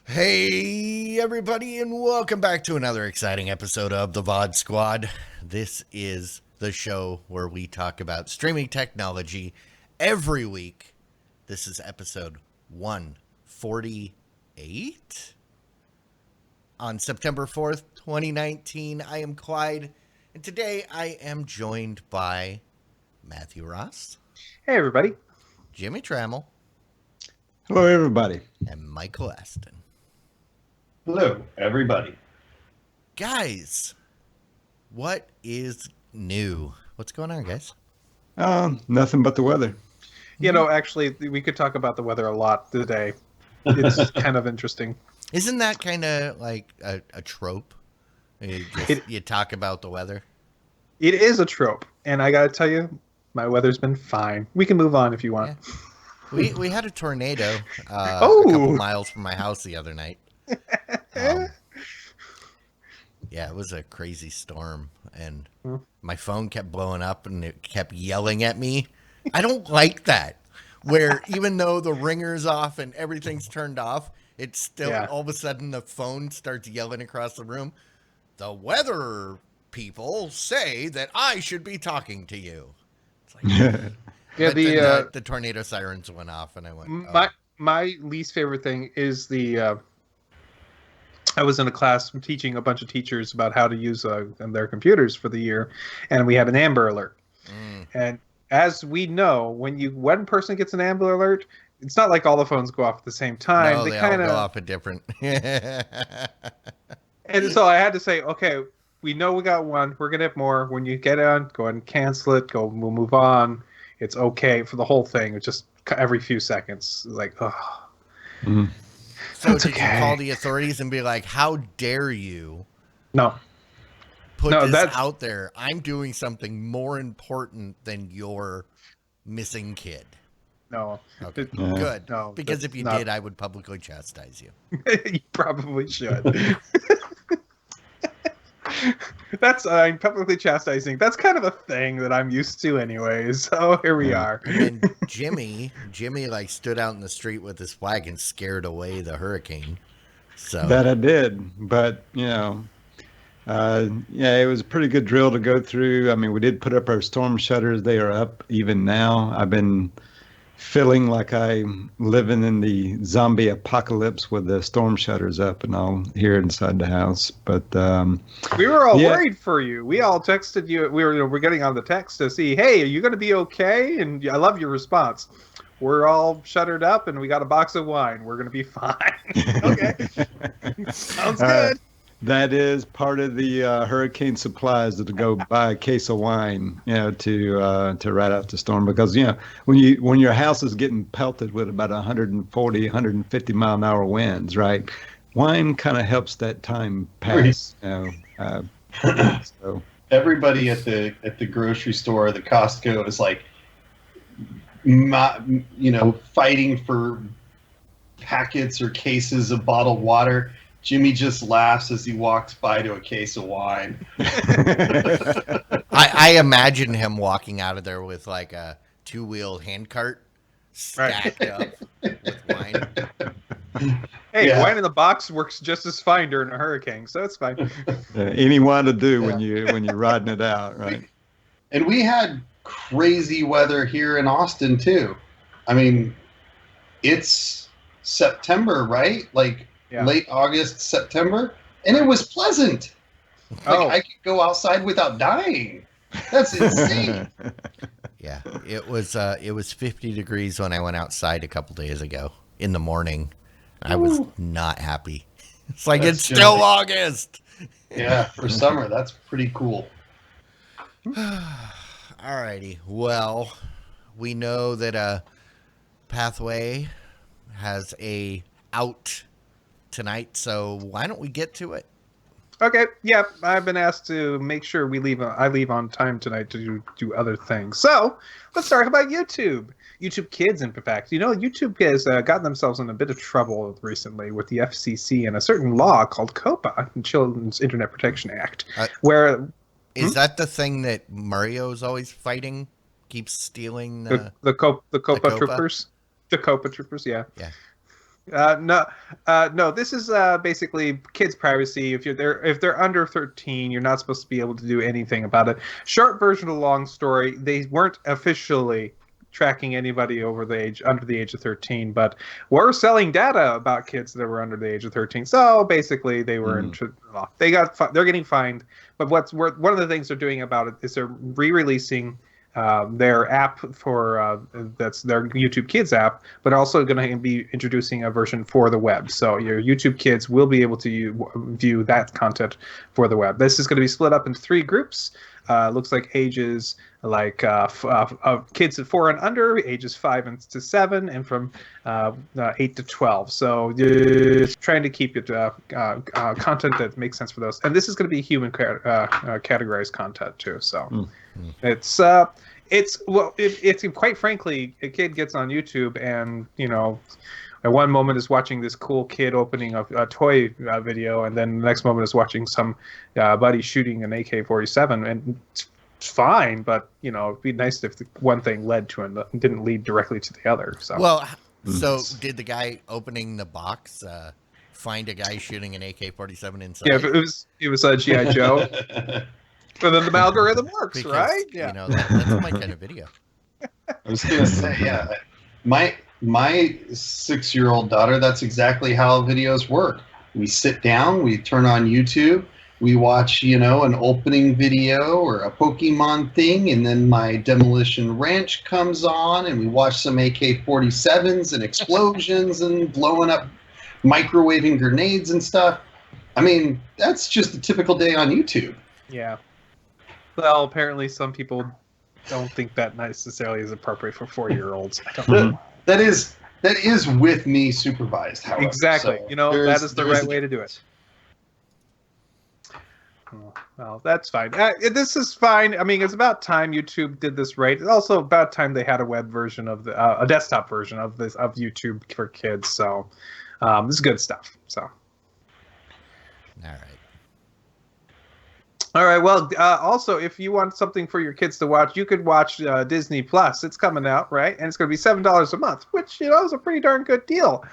Hey, everybody, and welcome back to another exciting episode of the VOD Squad. This is the show where we talk about streaming technology every week. This is episode 148. On September 4th, 2019, I am Clyde, and today I am joined by Matthew Ross. Hey, everybody. Jimmy Trammell. Hello, everybody. And Michael Aston. Hello, everybody. Guys, what is new? What's going on, guys? Nothing but the weather. You know, actually, we could talk about the weather a lot today. It's kind of interesting. Isn't that kind of like a trope? You talk about the weather? It is a trope. And I got to tell you, my weather's been fine. We can move on if you want. Yeah. We had a tornado a couple miles from my house the other night. Yeah, it was a crazy storm, and my phone kept blowing up, and it kept yelling at me. I don't like that, where even though the ringer's off and everything's turned off, it's still all of a sudden the phone starts yelling across the room. The weather people say that I should be talking to you. It's like, yeah, the tornado sirens went off, and I went. My least favorite thing is I was in a class teaching a bunch of teachers about how to use their computers for the year, and we had an Amber Alert. And as we know, when one person gets an Amber Alert, it's not like all the phones go off at the same time. No, they all go off at different. And so I had to say, okay, we know we got one. We're gonna have more. When you get on, go ahead and cancel it. We'll move on. It's okay for the whole thing. It's just every few seconds, like, oh. Mm-hmm. So did you call the authorities and be like, how dare you put this out there? I'm doing something more important than your missing kid. No. Okay. Good. No, because if you did, I would publicly chastise you. You probably should. That's publicly chastising. That's kind of a thing that I'm used to anyways. So here we are. And Jimmy like stood out in the street with his flag and scared away the hurricane. So that I did, but it was a pretty good drill to go through. I mean, we did put up our storm shutters. They are up even now. I've been feeling like I'm living in the zombie apocalypse with the storm shutters up and all here inside the house. But we were all worried for you. We all texted you. We're getting on the text to see, hey, are you going to be okay? And I love your response. We're all shuttered up and we got a box of wine. We're going to be fine. Okay. Sounds good. That is part of the hurricane supplies to go buy a case of wine, to ride out the storm. Because when your house is getting pelted with about 140, 150 mile an hour winds, right? Wine kind of helps that time pass. So everybody at the grocery store, the Costco, is like, fighting for packets or cases of bottled water. Jimmy just laughs as he walks by to a case of wine. I imagine him walking out of there with like a 2-wheel handcart stacked up with wine. Hey, wine in the box works just as fine during a hurricane, so it's fine. Any wine to do when you're riding it out, right? And we had crazy weather here in Austin too. I mean, it's September, right? Like late August, September, and it was pleasant. I could go outside without dying. That's insane. Yeah, it was 50 degrees when I went outside a couple days ago in the morning. I was not happy. It's like it's still August. Yeah, for summer, that's pretty cool. Alrighty. Well, we know that Pathway has a out tonight, so why don't we get to it? Okay, yeah, I've been asked to make sure I leave on time tonight to do other things. So let's talk about YouTube. YouTube Kids, in fact. YouTube has gotten themselves in a bit of trouble recently with the FCC and a certain law called COPA, the Children's Internet Protection Act, where... Is that the thing that Mario's always fighting? Keeps stealing the COPA troopers? The COPA troopers, yeah. Yeah. No. This is basically kids' privacy. If they're under 13, you're not supposed to be able to do anything about it. Short version of the long story: they weren't officially tracking anybody under the age of 13, but were selling data about kids that were under the age of 13. So basically, they were they're getting fined. But one of the things they're doing about it is they're re-releasing their app for that's their YouTube Kids app, but also going to be introducing a version for the web. So your YouTube Kids will be able to view that content for the web. This is going to be split up into 3 groups. Looks like ages like kids at 4 and under, ages 5 to 7, and from 8 to 12. So you're trying to keep it content that makes sense for those. And this is going to be human categorized content too. So it's quite frankly, a kid gets on YouTube and at one moment is watching this cool kid opening a toy video, and then the next moment is watching some buddy shooting an AK-47, and it's fine, but it'd be nice if the one thing led to and didn't lead directly to the other. So did the guy opening the box find a guy shooting an AK-47 inside? Yeah, it was a GI Joe. And then the algorithm works, because, right? Yeah, that's my kind of video. I was gonna say, yeah, my 6-year-old daughter, that's exactly how videos work. We sit down, we turn on YouTube, we watch, an opening video or a Pokemon thing, and then my Demolition Ranch comes on, and we watch some AK-47s and explosions and blowing up, microwaving grenades and stuff. I mean, that's just a typical day on YouTube. Yeah. Well, apparently some people don't think that necessarily is appropriate for 4-year-olds. I don't know. That is with me supervised, however. Exactly. So that is the right way to do it. Well, that's fine. This is fine. I mean, it's about time YouTube did this right. It's also about time they had a web version of a desktop version of YouTube for kids. So this is good stuff. So. All right. All right. Well, also, if you want something for your kids to watch, you could watch Disney Plus. It's coming out, right? And it's going to be $7 a month, which is a pretty darn good deal.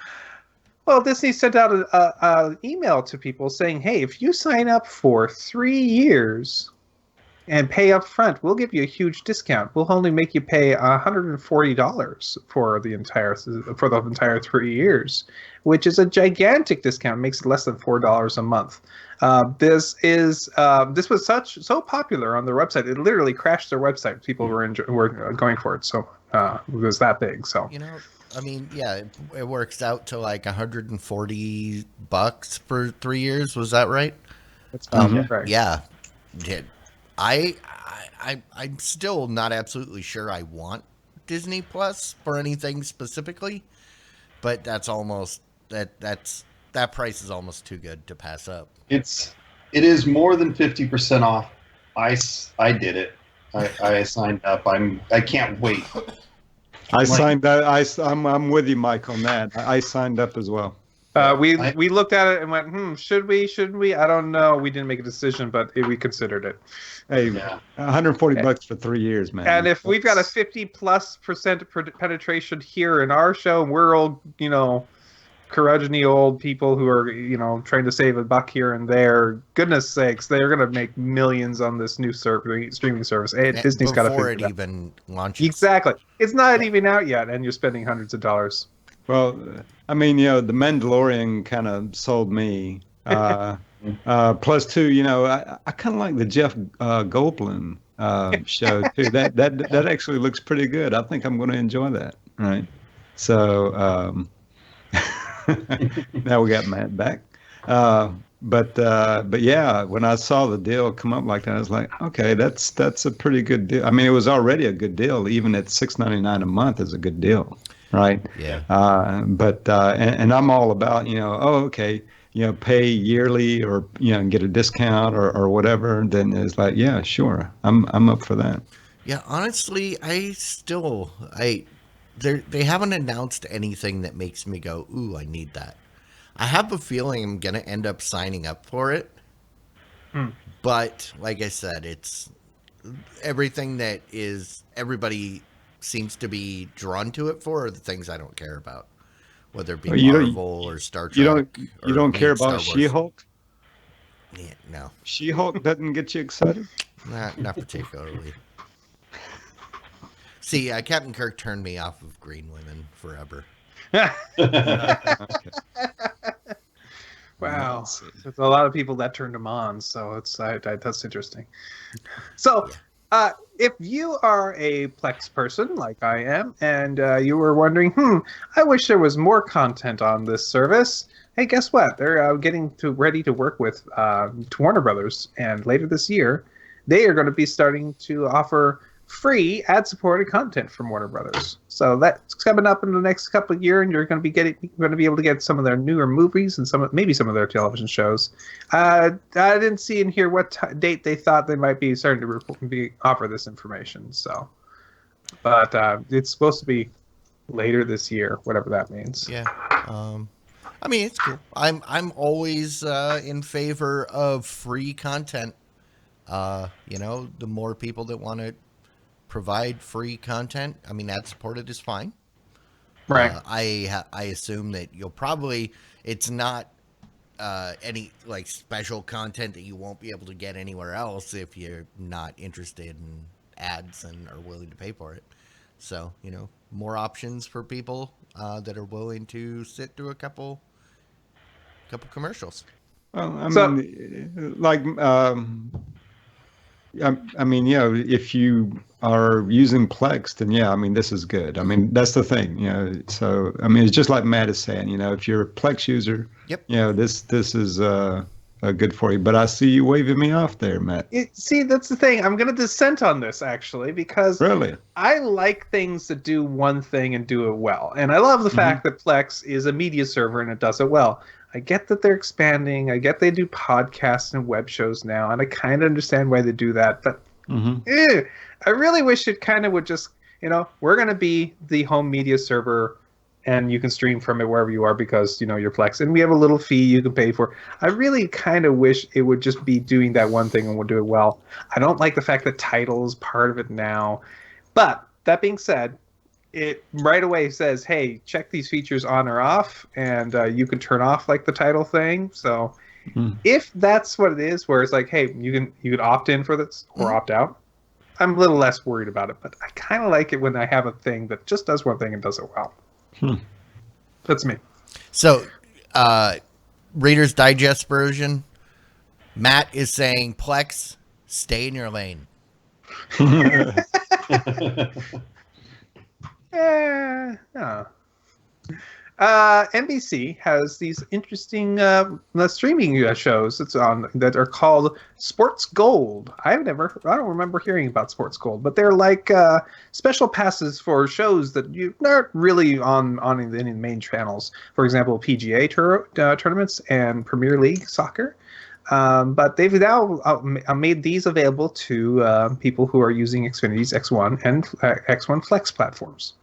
Well, Disney sent out an email to people saying, "Hey, if you sign up for 3 years and pay up front, we'll give you a huge discount. We'll only make you pay $140 for the entire 3 years, which is a gigantic discount. It makes it less than $4 a month." This was so popular on their website, it literally crashed their website. People were going for it, so it was that big. So I mean, yeah, it works out to like $140 for 3 years. Was that right? That's right. Yeah. I'm still not absolutely sure I want Disney Plus for anything specifically, but that price is almost too good to pass up. It is more than 50% off. I did it. I signed up. I can't wait. Signed up. I'm with you, Mike, on that. I signed up as well. We looked at it and went, should we? Shouldn't we? I don't know. We didn't make a decision, but we considered it. Hey, yeah. $140 for 3 years, man. And if we've got a 50+% penetration here in our show, and we're all, curmudgeony old people who are, trying to save a buck here and there, goodness sakes, they're going to make millions on this new streaming service. Disney's got to figure it out. Before it even launches. Exactly. It's not even out yet, and you're spending hundreds of dollars. Well, I mean, The Mandalorian kind of sold me. Plus, too, I kind of like the Jeff Goldblum show too. That actually looks pretty good. I think I'm going to enjoy that. Right. So now we got Matt back. But yeah, when I saw the deal come up like that, I was like, okay, that's a pretty good deal. I mean, it was already a good deal. Even at $6.99 a month is a good deal. right? Yeah. And I'm all about, okay, pay yearly or, get a discount or whatever. Then it's like, yeah, sure. I'm up for that. Yeah, honestly, they haven't announced anything that makes me go, ooh, I need that. I have a feeling I'm gonna end up signing up for it. But like I said, it's everything that is everybody seems to be drawn to it for are the things I don't care about. Whether it be You don't, Marvel or Star you Trek don't, or you don't care Star about Wars. She-Hulk? Yeah, no. She-Hulk doesn't get you excited? Not particularly. See, Captain Kirk turned me off of Green Women forever. Okay. Wow, Let's see. there's a lot of people that turned him on, so that's interesting. So, if you are a Plex person like I am, and you were wondering, I wish there was more content on this service. Hey, guess what? They're ready to work with Warner Brothers, and later this year, they are going to be starting to offer free ad-supported content from Warner Brothers. So that's coming up in the next couple of years, and you're going to be able to get some of their newer movies and maybe some of their television shows. I didn't see in here what date they thought they might be starting to offer this information. So, but it's supposed to be later this year, whatever that means. Yeah. I mean, it's cool. I'm always in favor of free content. The more people that want to provide free content, I mean, ad supported is fine. Right. I assume that it's not any like special content that you won't be able to get anywhere else if you're not interested in ads and are willing to pay for it. So, more options for people that are willing to sit through a couple commercials. Well, I mean, if you are using Plex, then yeah, I mean, this is good. I mean, that's the thing, So, I mean, it's just like Matt is saying, if you're a Plex user, yep, this is good for you. But I see you waving me off there, Matt. See, that's the thing. I'm going to dissent on this actually because really, I like things that do one thing and do it well, and I love the fact that Plex is a media server and it does it well. I get that they're expanding. I get they do podcasts and web shows now, and I kind of understand why they do that. But I really wish it kind of would just, we're going to be the home media server, and you can stream from it wherever you are because, you're Plex. And we have a little fee you can pay for. I really kind of wish it would just be doing that one thing and we'll do it well. I don't like the fact that Tidal is part of it now. But that being said, it right away says, hey, check these features on or off, and you can turn off like the Tidal thing. So if that's what it is, where it's like, hey, you can opt in for this or opt out, I'm a little less worried about it. But I kind of like it when I have a thing that just does one thing and does it well. That's me. So, Reader's Digest version, Matt is saying, Plex, stay in your lane. No. NBC has these interesting streaming shows that are called Sports Gold. I don't remember hearing about Sports Gold, but they're like special passes for shows that you're not really on any of the main channels. For example, PGA tournaments and Premier League soccer. But they've now made these available to people who are using Xfinity's X1 and X1 Flex platforms.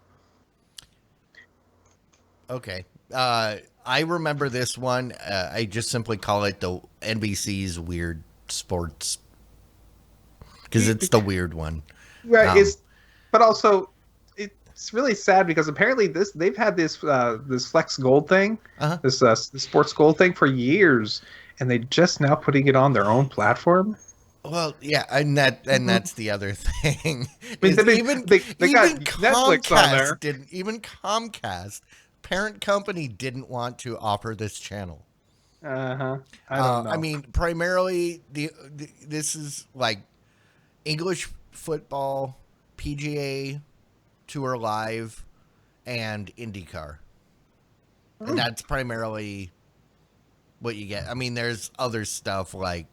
Okay. I remember this one. I just simply call it the NBC's Weird Sports because it's the weird one. Right. But also, it's really sad because apparently they've had this Flex Gold thing, this Sports Gold thing for years, and they just now putting it on their own platform. Well, yeah, and that's the other thing. I mean, they got Netflix on there. Even Comcast, parent company, didn't want to offer this channel. I don't know. I mean, primarily this is like English football, PGA Tour Live, and IndyCar, and that's primarily what you get. I mean, there's other stuff like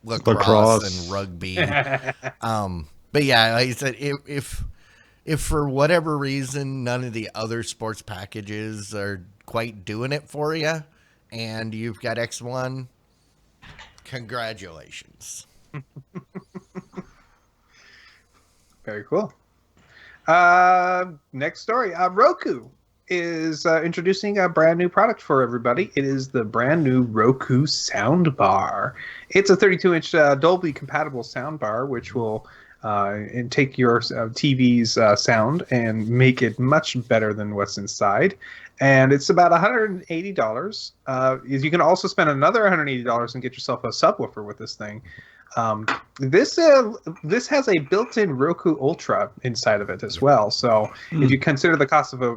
lacrosse and rugby. But yeah, like I said, if if for whatever reason none of the other sports packages are quite doing it for you, and you've got X1, congratulations. Very cool. Next story. Roku is introducing a brand new product for everybody. It is the brand new Roku soundbar. It's a 32-inch Dolby compatible soundbar, which will and take your TV's sound and make it much better than what's inside. And it's about $180. You can also spend another $180 and get yourself a subwoofer with this thing. This has a built-in Roku Ultra inside of it as well. So if you consider the cost of a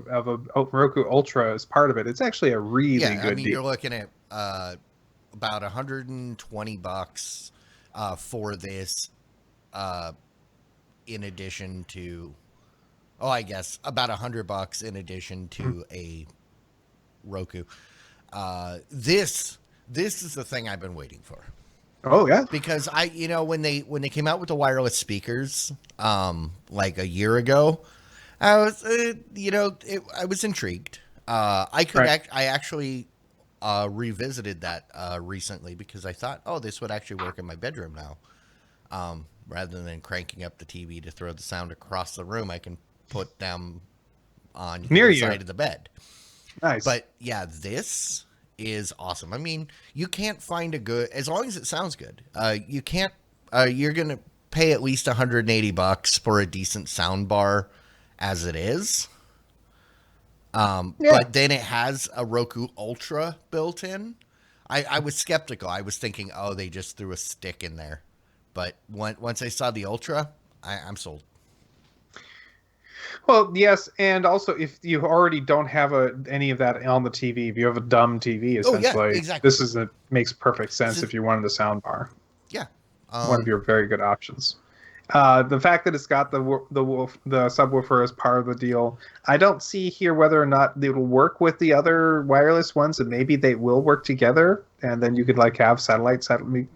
Roku Ultra as part of it, it's actually a really good deal. You're looking at about $120 for this. In addition to, I guess about $100 in addition to a Roku. This is the thing I've been waiting for. Oh yeah, because when they came out with the wireless speakers, like a year ago, I was, I was intrigued. I actually revisited that recently because I thought, this would actually work in my bedroom now. Rather than cranking up the TV to throw the sound across the room, I can put them on the side of the bed. Nice. But yeah, this is awesome. I mean, you can't find a good, as long as it sounds good. You can't. You're gonna pay at least $180 for a decent sound bar, as it is. But then it has a Roku Ultra built in. I was skeptical. I was thinking, they just threw a stick in there. But once I saw the Ultra, I'm sold. Well, yes, and also if you already don't have any of that on the TV, if you have a dumb TV, essentially, exactly. This makes perfect sense if you wanted a sound bar. Yeah, one of your very good options. The fact that it's got the subwoofer as part of the deal, I don't see here whether or not it will work with the other wireless ones, and maybe they will work together, and then you could have satellite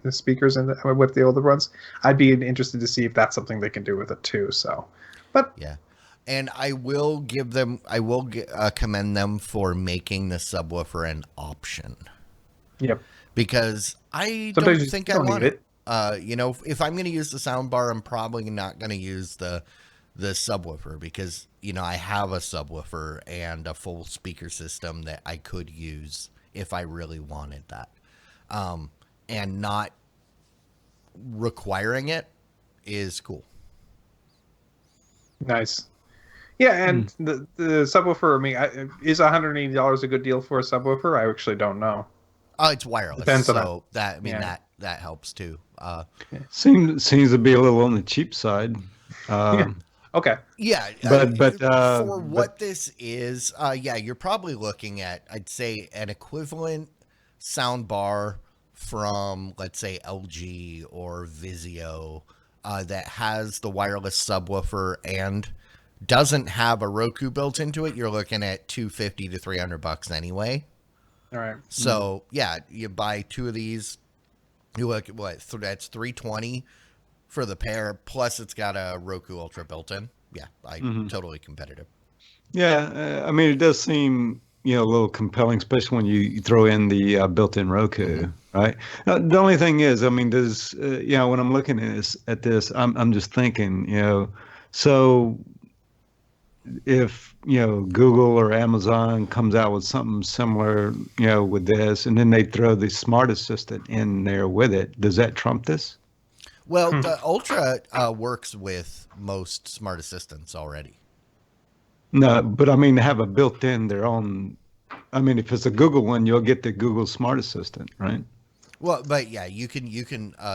speakers with the older ones. I'd be interested to see if that's something they can do with it too. So, but yeah, and I will commend them for making the subwoofer an option. Yep, because I sometimes don't think I want it. If I'm going to use the sound bar, I'm probably not going to use the subwoofer because, I have a subwoofer and a full speaker system that I could use if I really wanted that. And not requiring it is cool. Nice. Yeah, and the subwoofer, is $180 a good deal for a subwoofer? I actually don't know. It's wireless, depends so that helps too. Seems to be a little on the cheap side. Okay. Yeah, but for what this is, you're probably looking at, I'd say, an equivalent sound bar from, let's say, LG or Vizio that has the wireless subwoofer and doesn't have a Roku built into it. You're looking at $250 to $300 anyway. All right. So you buy two of these. You look at that's $320 for the pair. Plus, it's got a Roku Ultra built in. Yeah, totally competitive. Yeah, it does seem a little compelling, especially when you throw in the built-in Roku, right? The only thing is, does when I'm looking at this, I'm just thinking, so if Google or Amazon comes out with something similar, with this, and then they throw the smart assistant in there with it, does that trump this? Well, the Ultra works with most smart assistants already. No, but have a built-in their own. If it's a Google one, you'll get the Google Smart Assistant, right? Well, but yeah, you can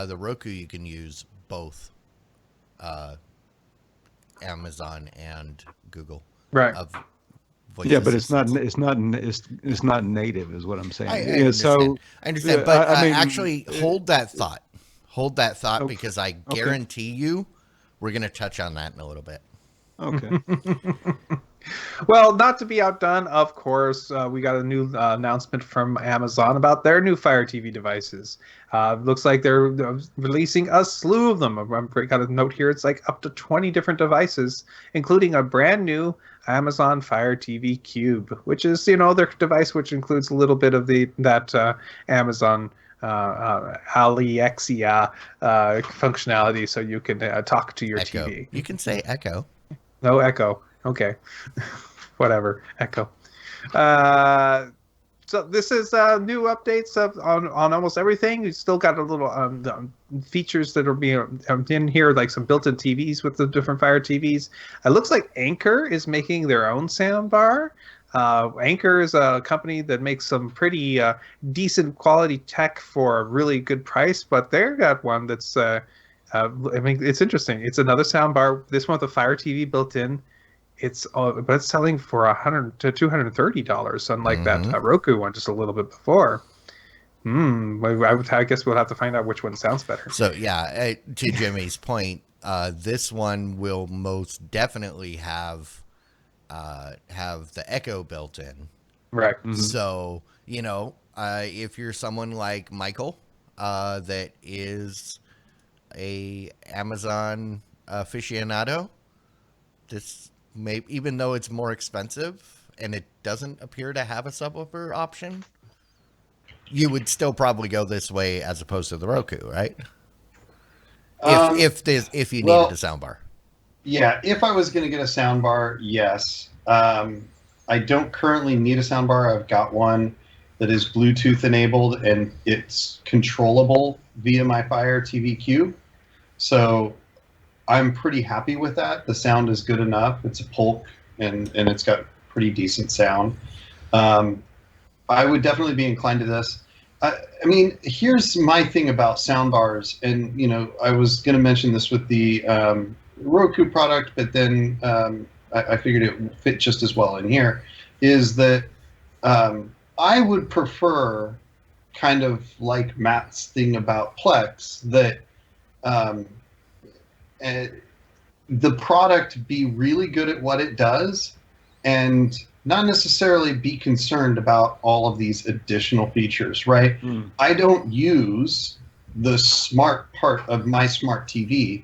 the Roku, you can use both Amazon and Google. Right. Yeah, but it's not native, is what I'm saying. I understand. I understand, but actually, hold that thought. Hold that thought, because I guarantee you, we're going to touch on that in a little bit. Okay. Well, not to be outdone, of course, we got a new announcement from Amazon about their new Fire TV devices. Looks like they're releasing a slew of them. I've got a note here. It's like up to 20 different devices, including a brand new Amazon Fire TV Cube, which is, their device, which includes a little bit of that Amazon Alexia functionality, so you can talk to your Echo. TV. You can say Echo. No Echo. Okay. Whatever. Echo. Uh, so this is new updates on almost everything. We still got a little features that are being in here, like some built-in TVs with the different Fire TVs. It looks like Anchor is making their own soundbar. Anchor is a company that makes some pretty decent quality tech for a really good price, but they've got one that's it's interesting. It's another soundbar. This one with a Fire TV built in. But it's selling for $100 to $230, unlike that Roku one just a little bit before. I guess we'll have to find out which one sounds better. So yeah, to Jimmy's point, this one will most definitely have the Echo built in. Right. Mm-hmm. So if you're someone like Michael, that is a Amazon aficionado, this may, even though it's more expensive and it doesn't appear to have a subwoofer option, you would still probably go this way as opposed to the Roku, right? If you needed a soundbar. Yeah, if I was going to get a soundbar, yes. I don't currently need a soundbar. I've got one that is Bluetooth enabled and it's controllable via my Fire TV Cube. So I'm pretty happy with that. The sound is good enough. It's a Polk and it's got pretty decent sound. I would definitely be inclined to this. I mean, here's my thing about soundbars, and I was going to mention this with the Roku product, but then I figured it would fit just as well in here. Is that I would prefer, kind of like Matt's thing about Plex, that the product be really good at what it does and not necessarily be concerned about all of these additional features, right? I don't use the smart part of my smart TV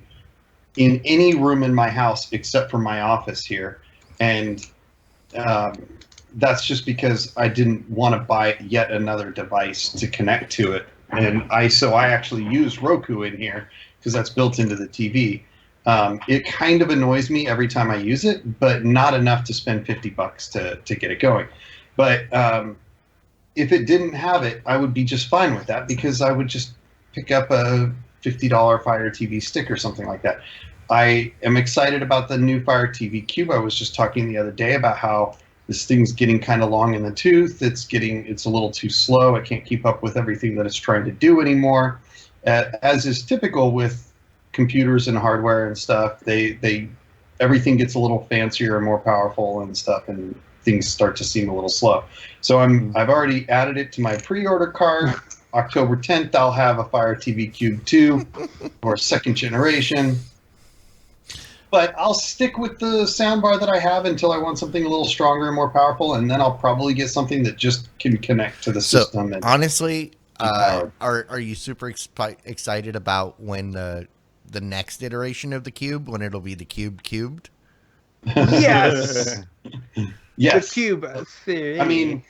in any room in my house except for my office here. And that's just because I didn't want to buy yet another device to connect to it. And I actually use Roku in here because that's built into the TV. It kind of annoys me every time I use it, but not enough to spend $50 to get it going. But if it didn't have it, I would be just fine with that because I would just pick up a $50 Fire TV stick or something like that. I am excited about the new Fire TV Cube. I was just talking the other day about how this thing's getting kind of long in the tooth. It's a little too slow. I can't keep up with everything that it's trying to do anymore. As is typical with computers and hardware and stuff, everything gets a little fancier and more powerful and stuff, and things start to seem a little slow. So I've already added it to my pre-order cart. October 10th, I'll have a Fire TV Cube 2 or second generation. But I'll stick with the soundbar that I have until I want something a little stronger and more powerful, and then I'll probably get something that just can connect to the system. And honestly, are you super excited about when the next iteration of the Cube, when it'll be the Cube cubed? Yes. Yes. The Cube theory. I mean,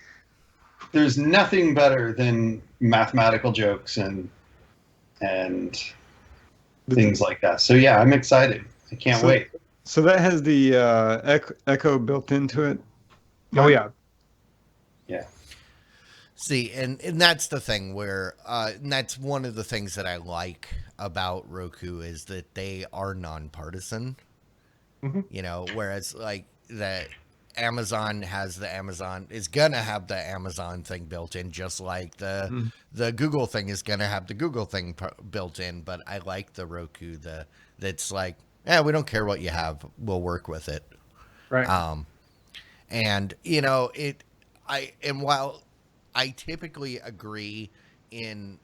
there's nothing better than mathematical jokes and things like that. So yeah, I'm excited. I can't wait. So that has the Echo built into it? Oh, yeah. Yeah. See, and that's the thing where, and that's one of the things that I like about Roku is that they are nonpartisan. Whereas like that Amazon is gonna have the Amazon thing built in, just like the Google thing is gonna have the Google thing built in. But I like the Roku that's like, we don't care what you have, we'll work with it. Right. And while I typically agree in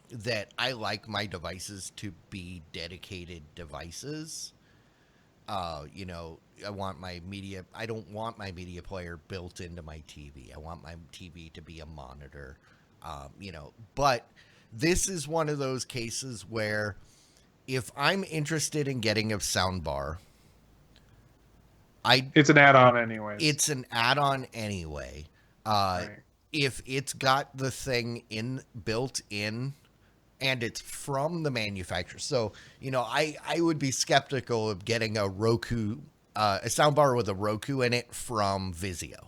that I like my devices to be dedicated devices, You know, I don't want my media player built into my TV. I want my TV to be a monitor. You know, but this is one of those cases where if I'm interested in getting a sound bar, it's an add-on anyways. It's an add-on anyway. Right. If it's got the thing built in and it's from the manufacturer. So, you know, I would be skeptical of getting a Roku, a soundbar with a Roku in it from Vizio.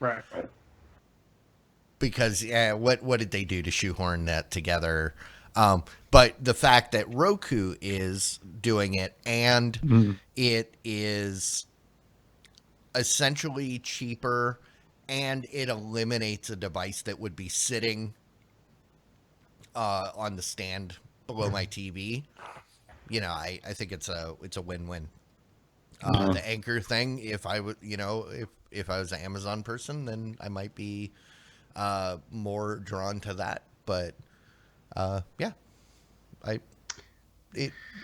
Right. Because what did they do to shoehorn that together? But the fact that Roku is doing it and it is essentially cheaper and it eliminates a device that would be sitting on the stand below my TV. You know, I think it's a win-win. The Anchor thing, if I would, you know, if I was an Amazon person, then I might be more drawn to that. But yeah,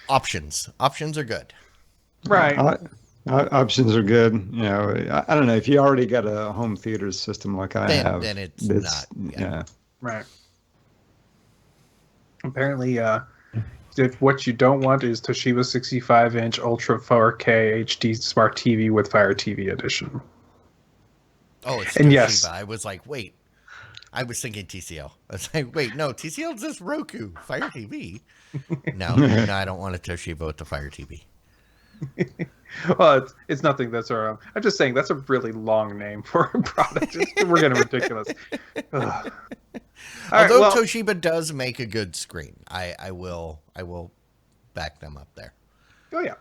options are good. Right. Options are good. You know, I don't know if you already got a home theater system like I have. Then it's not. Yeah. Right. Apparently, if what you don't want is Toshiba 65-inch Ultra 4K HD Smart TV with Fire TV Edition. Oh, it's Toshiba. Yes. I was like, wait. I was thinking TCL. I was like, wait, no, TCL is just Roku Fire TV. No, I don't want a Toshiba with the Fire TV. Well, it's nothing that's our. I'm just saying that's a really long name for a product. We're getting ridiculous. Although Toshiba does make a good screen, I will back them up there. Oh yeah.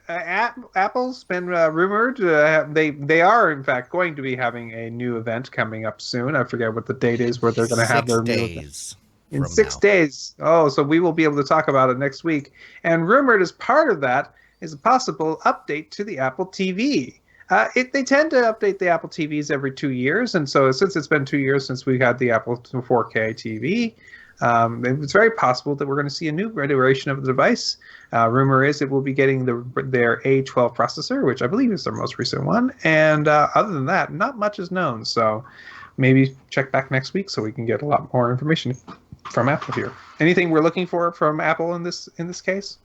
Apple's been rumored. They are in fact going to be having a new event coming up soon. I forget what the date is where they're going to have their new event. In 6 days. Oh, so we will be able to talk about it next week. And rumored as part of that is a possible update to the Apple TV. They tend to update the Apple TVs every 2 years. And so since it's been 2 years since we had the Apple 4K TV, it's very possible that we're going to see a new iteration of the device. Rumor is it will be getting their A12 processor, which I believe is their most recent one. And other than that, not much is known. So maybe check back next week so we can get a lot more information from Apple here. Anything we're looking for from Apple in this case?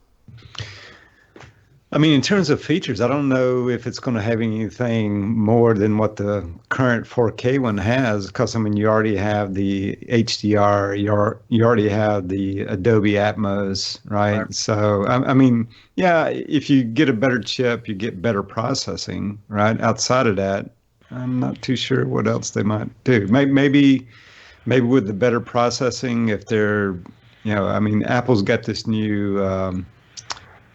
I mean, in terms of features, I don't know if it's going to have anything more than what the current 4K one has, because, I mean, you already have the HDR, you already have the Adobe Atmos, right? So, I mean, yeah, if you get a better chip, you get better processing, right? Outside of that, I'm not too sure what else they might do. Maybe with the better processing, if they're, you know, I mean, Apple's got this new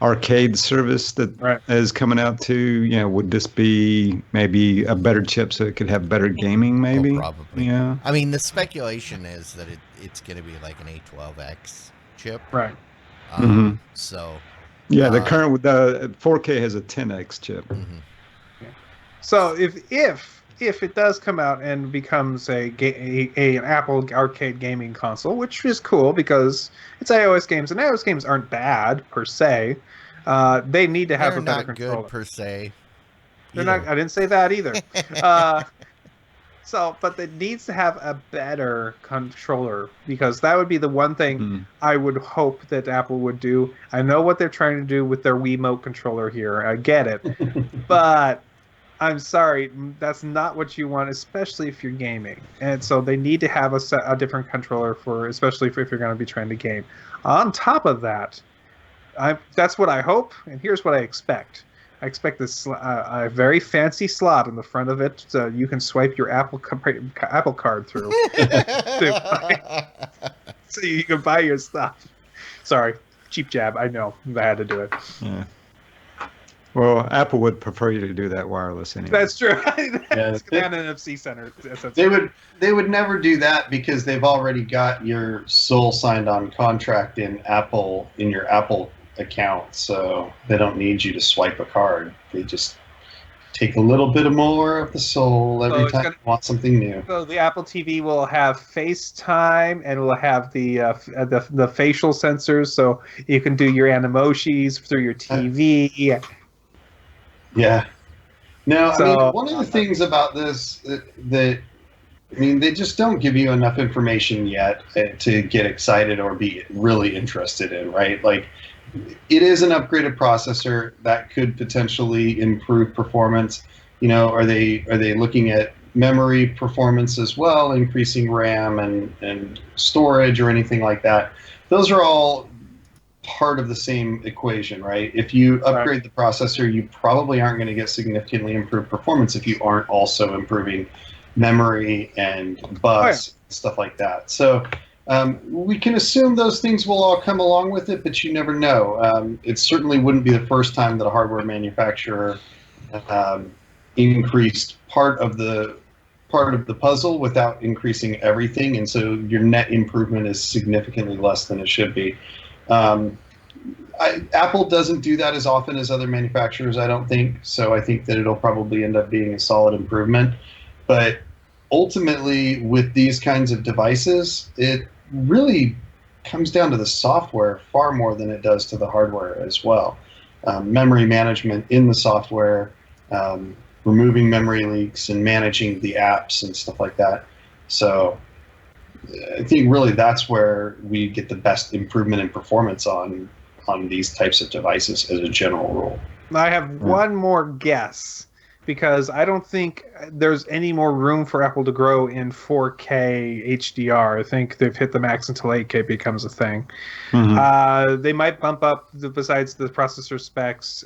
arcade service that is coming out too. You know, would this be maybe a better chip so it could have better gaming? Maybe. Oh, probably. Yeah. I mean, the speculation is that it's going to be like an A12X chip. Right. So. Yeah, the 4K has a 10X chip. Mm-hmm. So if it does come out and becomes an Apple arcade gaming console, which is cool because it's iOS games, and iOS games aren't bad per se. They need to have a better controller. They're not good per se. They're not. I didn't say that either. But it needs to have a better controller, because that would be the one thing I would hope that Apple would do. I know what they're trying to do with their Wiimote controller here. I get it, but I'm sorry, that's not what you want, especially if you're gaming. And so they need to have a different controller especially if you're going to be trying to game. On top of that, that's what I hope, and here's what I expect. I expect this a very fancy slot in the front of it, so you can swipe your Apple card through, so you can buy your stuff. Sorry, cheap jab. I know, I had to do it. Yeah. Well, Apple would prefer you to do that wireless anyway. That's true. It's an NFC center. They would never do that because they've already got your sole signed on contract in your Apple account, so they don't need you to swipe a card. They just take a little bit more of the soul every it's time you want something new. So the Apple TV will have FaceTime and will have the facial sensors, so you can do your Animoshis through your TV. Yeah. No, I mean, So one of the things about this that I mean, they just don't give you enough information yet to get excited or be really interested in, right? Like, it is an upgraded processor that could potentially improve performance. You know, are they looking at memory performance as well, increasing RAM and storage or anything like that? Those are all part of the same equation, right? If you upgrade the processor, you probably aren't going to get significantly improved performance if you aren't also improving memory and bus, stuff like that. So we can assume those things will all come along with it, but you never know. It certainly wouldn't be the first time that a hardware manufacturer increased part of the puzzle without increasing everything, and so your net improvement is significantly less than it should be. Apple doesn't do that as often as other manufacturers, I don't think. So I think that it'll probably end up being a solid improvement. But ultimately, with these kinds of devices, it really comes down to the software far more than it does to the hardware as well. Memory management in the software, removing memory leaks and managing the apps and stuff like that. So I think really that's where we get the best improvement in performance on these types of devices as a general rule. I have one more guess, because I don't think there's any more room for Apple to grow in 4K HDR. I think they've hit the max until 8K becomes a thing. They might bump up, besides the processor specs,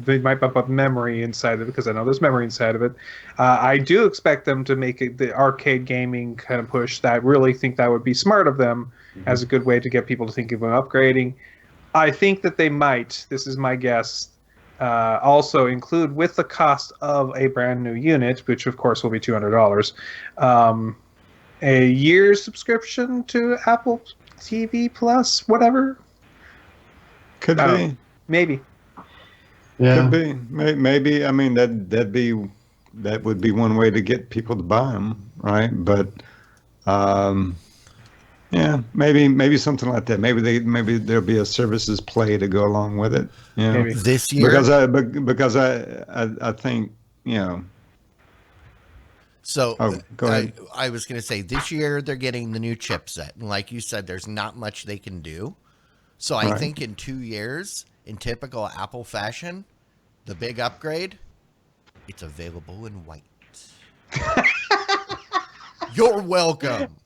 they might bump up memory inside of it, because I know there's memory inside of it. I do expect them to make it the arcade gaming kind of push. I really think that would be smart of them as a good way to get people to think about upgrading. I think that they might, this is my guess, also include with the cost of a brand new unit, which of course will be $200, a year's subscription to Apple TV Plus, whatever. Could be. Maybe. Yeah. Could be. Maybe. I mean, that would be one way to get people to buy them, right? But yeah, maybe something like that. Maybe there'll be a services play to go along with it. You know? Maybe. This year, because I think, you know. So go ahead. I was going to say, this year they're getting the new chipset, and like you said, there's not much they can do. So I think in 2 years, in typical Apple fashion, the big upgrade, it's available in white. You're welcome.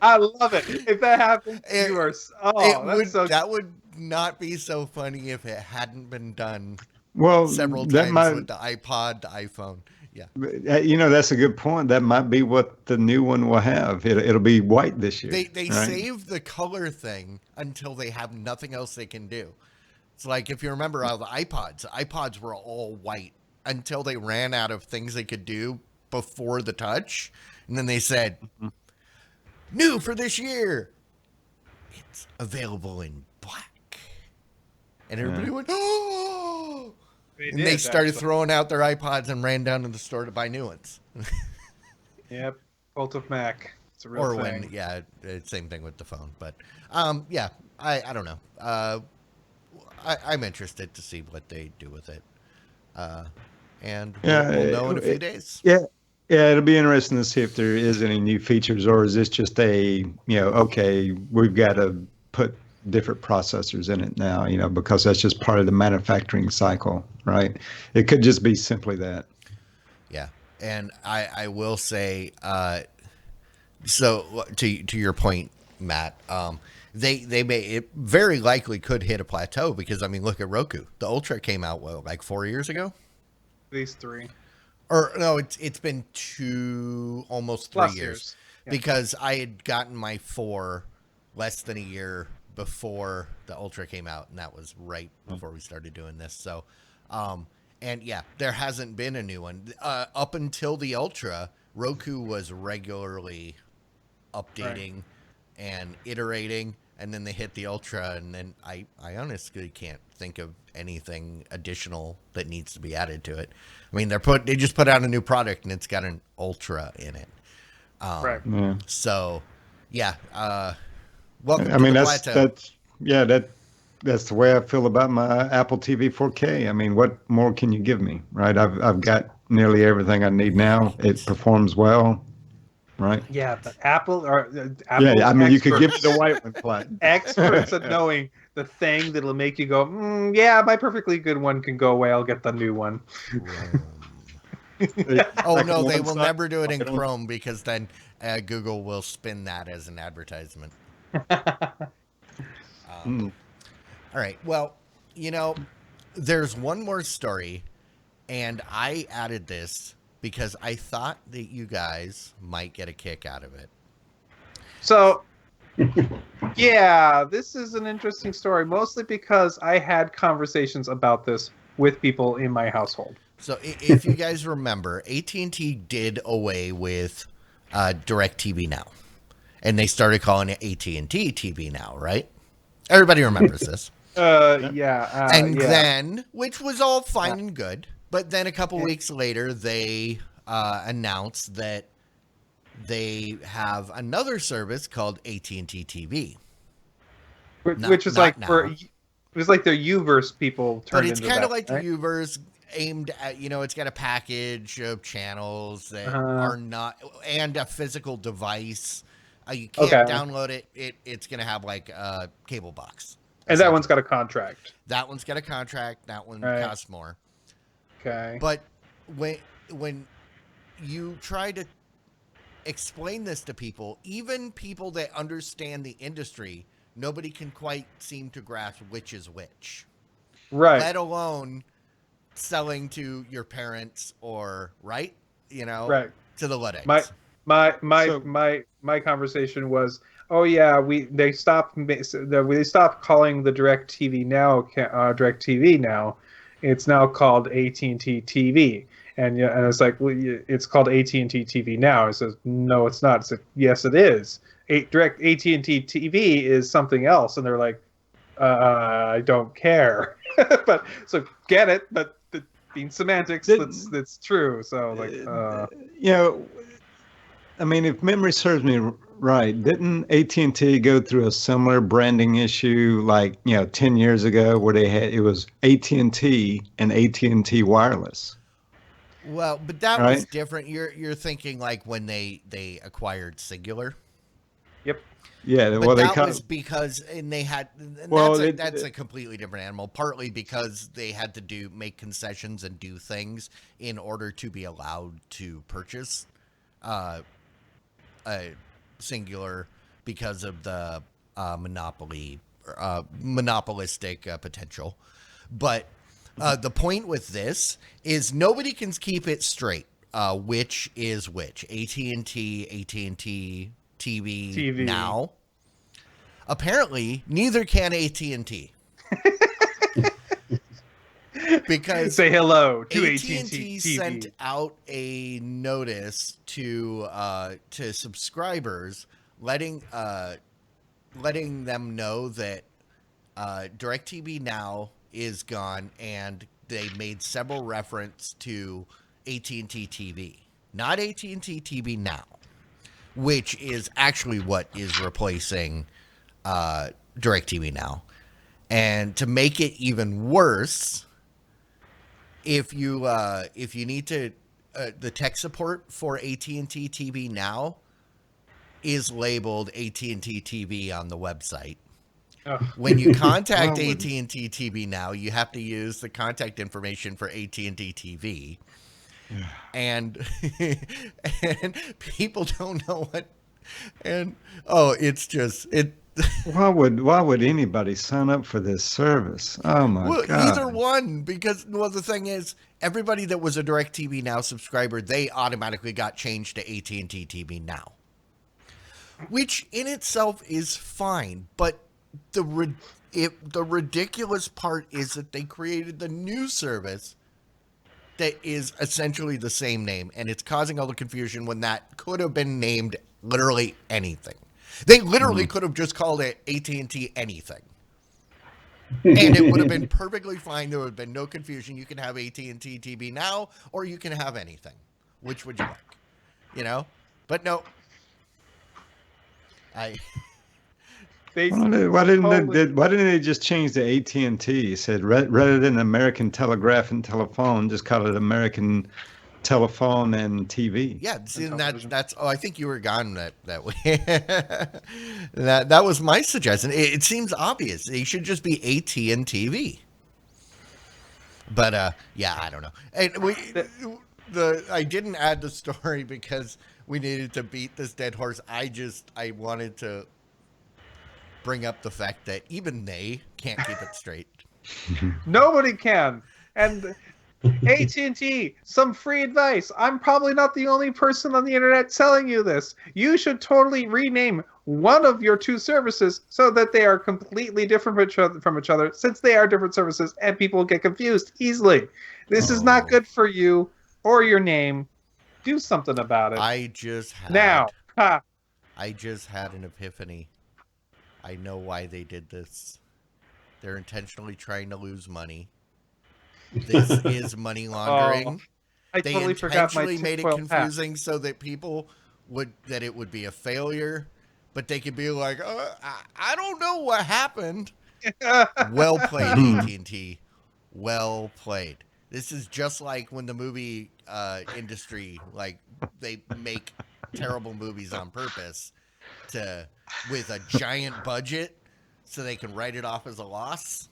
I love it. If that happens, you are. That would not be so funny if it hadn't been done. Well, several times with the iPod, the iPhone. Yeah. You know, that's a good point. That might be what the new one will have. It'll be white this year. They save the color thing until they have nothing else they can do. It's like, if you remember all the iPods were all white until they ran out of things they could do before the touch. And then they said, new for this year, it's available in black. And everybody went, oh! They started throwing out their iPods and ran down to the store to buy new ones. Yep, cult of Mac. It's a real thing. Same thing with the phone. But yeah, I don't know. I'm interested to see what they do with it. And we'll know in a few days. Yeah, it'll be interesting to see if there is any new features, or is this just okay, we've got to put different processors in it now, because that's just part of the manufacturing cycle, right? It could just be simply that. Yeah, and I will say, so to your point, Matt, they may, it very likely could hit a plateau, because I mean, look at Roku. The Ultra came out like 4 years ago. At least 3. Or no, it's been almost 3 years. Yeah. Because I had gotten my 4 less than a year before the Ultra came out, and that was right before we started doing this. So, and yeah, there hasn't been a new one up until the Ultra. Roku was regularly updating and iterating. and then they hit the Ultra, and then I honestly can't think of anything additional that needs to be added to it. I mean, they just put out a new product and it's got an Ultra in it. Right. Yeah. So, yeah. Welcome I to mean, the that's plateau. that's the way I feel about my Apple TV 4K. I mean, what more can you give me, right? I've got nearly everything I need now. It performs well, right? Yeah, but Apple are Yeah, I mean, you could give me experts. the white one, Platt. Experts at knowing the thing that'll make you go, yeah, my perfectly good one can go away. I'll get the new one. Oh, Like no, on they one will side, never do it in like on- Chrome because then Google will spin that as an advertisement. Mm. All right. Well, there's one more story, and I added this because I thought that you guys might get a kick out of it. So, yeah, this is an interesting story, mostly because I had conversations about this with people in my household. So if you guys remember, AT&T did away with DirecTV Now, and they started calling it AT&T TV Now, right? Everybody remembers this. And then, which was all fine and good, but then a couple weeks later, they announced that they have another service called AT&T TV. Which is like it was like their Uverse people turned into that. But it's kind of like the Uverse aimed at, it's got a package of channels that are not, and a physical device. You can't download it. It's going to have like a cable box. And that one's got a contract. That one's got a contract. That one costs more. Okay. But when you try to explain this to people, even people that understand the industry, nobody can quite seem to grasp which is which. Right. Let alone selling to your parents or right to the Luddites. My conversation was, they stopped calling the DirecTV Now it's now called AT&T TV, and it's like, well, it's called AT&T TV Now. It says no, it's not. It's like, yes, it is. AT&T TV is something else, and they're like, I don't care. But so get it, but being semantics, that's true. So I mean, if memory serves me right, didn't AT&T go through a similar branding issue like 10 years ago, where it was AT&T and AT&T Wireless? Well, but that was different. You're thinking like when they acquired Singular. Yep. Yeah, but that was because, and they had, and that's a completely different animal. Partly because they had to make concessions and do things in order to be allowed to purchase a Singular because of the monopolistic potential. But the point with this is nobody can keep it straight. Which is which? AT&T TV Now. Apparently, neither can AT&T. Because say hello to AT&T sent out a notice to subscribers, letting them know that DirecTV Now is gone, and they made several reference to AT&T TV, not AT&T TV Now, which is actually what is replacing DirecTV Now. And to make it even worse, if you need to, the tech support for AT&T TV Now is labeled AT&T TV on the website. Oh. When you contact AT&T TV Now, you have to use the contact information for AT&T TV. And people don't know what, and it's just it. Why would anybody sign up for this service? Oh my God! Either one, because the thing is, everybody that was a DirecTV Now subscriber, they automatically got changed to AT&T TV Now, which in itself is fine. But the ridiculous part is that they created the new service that is essentially the same name, and it's causing all the confusion when that could have been named literally anything. They literally could have just called it AT&T anything. And it would have been perfectly fine. There would have been no confusion. You can have AT&T TV now, or you can have anything. Which would you like? You know? But no. Why didn't they just change the AT&T? Said rather than American Telegraph and Telephone, just call it American Telephone and TV. Yeah, see, that's. Oh, I think you were gone that way. that was my suggestion. It seems obvious. It should just be AT and TV. But yeah, I don't know. And I didn't add the story because we needed to beat this dead horse. I wanted to bring up the fact that even they can't keep it straight. Nobody can. And AT&T, some free advice. I'm probably not the only person on the internet telling you this. You should totally rename one of your two services so that they are completely different from each other, since they are different services and people get confused easily. This is not good for you or your name. Do something about it. I just had an epiphany. I know why they did this. They're intentionally trying to lose money. This is money laundering. I totally forgot my intentionally made it confusing so that people that it would be a failure, but they could be like, I don't know what happened. Well played, AT&T. Well played. This is just like when the movie industry, like, they make terrible movies on purpose with a giant budget so they can write it off as a loss.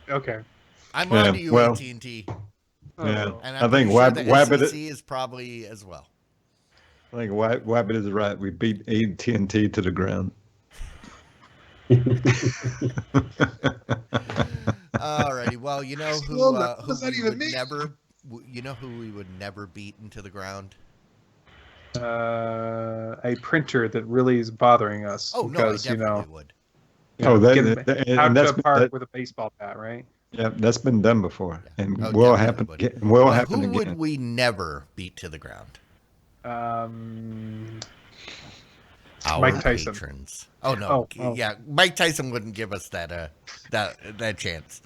Okay. I'm on to you, AT&T. Yeah, And I think SEC is probably as well. I think Wabbit is right. We beat AT&T to the ground. Alrighty. Well, you know who we would never beat into the ground? A printer that really is bothering us. Oh, because, no, I definitely would. Out to a park with a baseball bat, right? Yeah, that's been done before, and Oh, will happen. Will happen who again. would we never beat to the ground? Our Mike Tyson. Patrons. Oh no, yeah, Mike Tyson wouldn't give us that chance.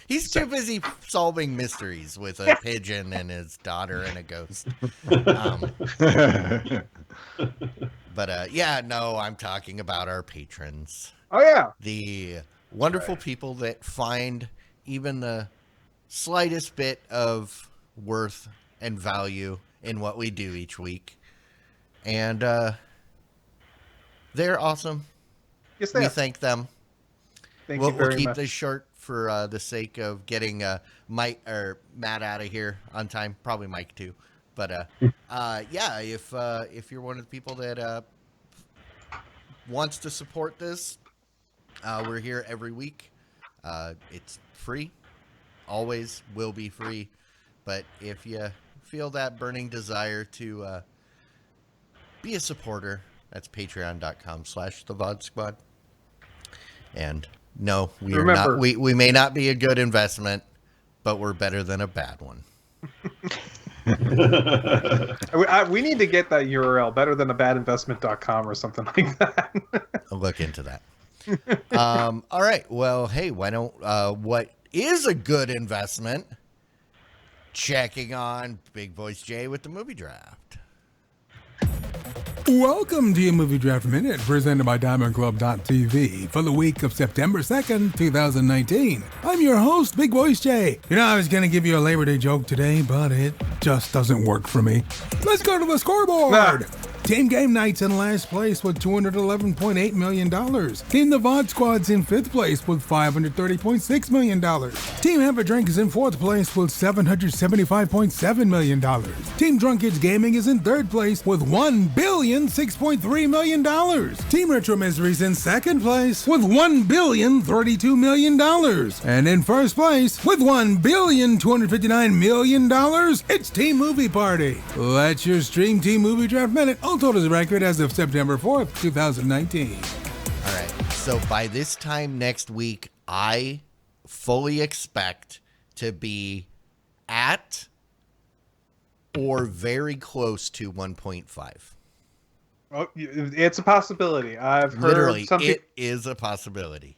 He's too busy solving mysteries with a pigeon and his daughter and a ghost. But yeah, no, I'm talking about our patrons. Oh yeah, the wonderful people that find even the slightest bit of worth and value in what we do each week. And they're awesome. Yes, they are. We thank them. We'll keep this short for the sake of getting Mike or Matt out of here on time. Probably Mike too. But yeah, if you're one of the people that wants to support this, we're here every week. It's free. Always will be free. But if you feel that burning desire to be a supporter, that's patreon.com/thevodsquad. And no, we may not be a good investment, but we're better than a bad one. We need to get that URL, betterthanabadinvestment.com or something like that. I'll look into that. All right. Well, hey, why don't what is a good investment? Checking on Big Voice Jay with the movie draft. Welcome to your Movie Draft Minute, presented by DiamondClub.tv for the week of September 2nd, 2019. I'm your host, Big Voice Jay. You know, I was going to give you a Labor Day joke today, but it just doesn't work for me. Let's go to the scoreboard. Team Game Night's in last place with $211.8 million. Team The VOD Squad's in 5th place with $530.6 million. Team Have a Drink is in 4th place with $775.7 million. Team Drunk Kids Gaming is in 3rd place with $1,006.3 million. Team Retro Misery's in 2nd place with $1,032 million. And in 1st place with $1,259 million, it's Team Movie Party. That's your Stream Team Movie Draft Minute. Total's record as of September 4th, 2019. All right. So by this time next week, I fully expect to be at or very close to 1.5. Oh, it's a possibility. I've heard Literally, it is a possibility.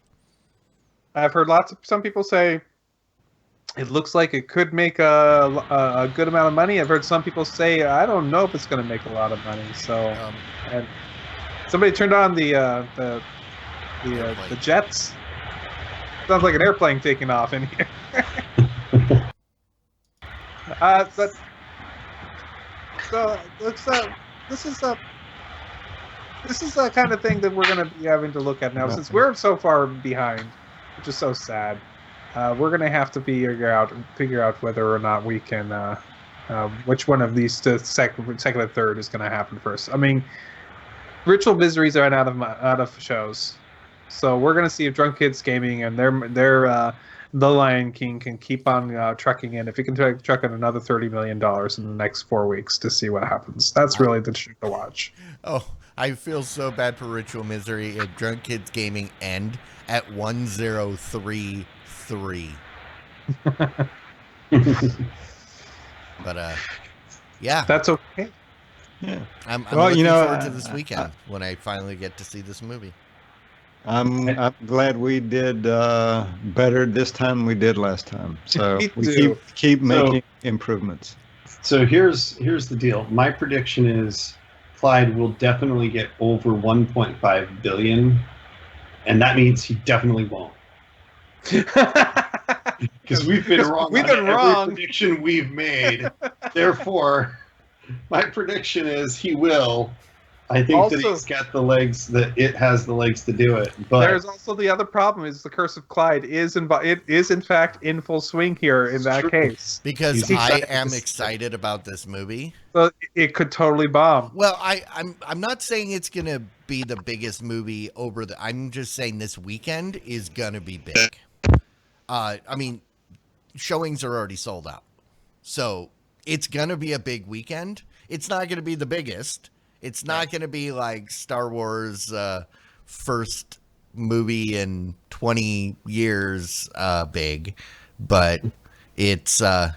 I've heard some people say it looks like it could make a good amount of money. I've heard some people say I don't know if it's going to make a lot of money. So, and somebody turned on the jets. Sounds like an airplane taking off in here. But so this is the kind of thing that we're going to be having to look at now, since we're so far behind, which is so sad. We're going to have to figure out whether or not we can which one of these second and third is going to happen first. I mean, Ritual Miseries are out of shows, so we're going to see if Drunk Kids Gaming and their The Lion King can keep on trucking in. If it can truck in another $30 million in the next 4 weeks to see what happens. That's really the show to watch. Oh, I feel so bad for Ritual Misery if Drunk Kids Gaming end at 1033. But yeah, that's okay. Yeah, I'm looking forward to this weekend when I finally get to see this movie. I'm glad we did better this time than we did last time. So we keep making improvements. So here's the deal. My prediction is Clyde will definitely get over 1.5 billion, and that means he definitely won't. Because we've been wrong. Every prediction we've made. Therefore, my prediction is he will. I think that he's got the legs. That it has the legs to do it. But there's also the other problem: is the Curse of Clyde is in fact in full swing here in that case. Because I am excited about this movie. So it could totally bomb. Well, I'm not saying it's gonna be the biggest movie I'm just saying this weekend is gonna be big. I mean, showings are already sold out, so it's gonna be a big weekend. It's not gonna be the biggest. It's not going to be like Star Wars first movie in 20 years big, but it's I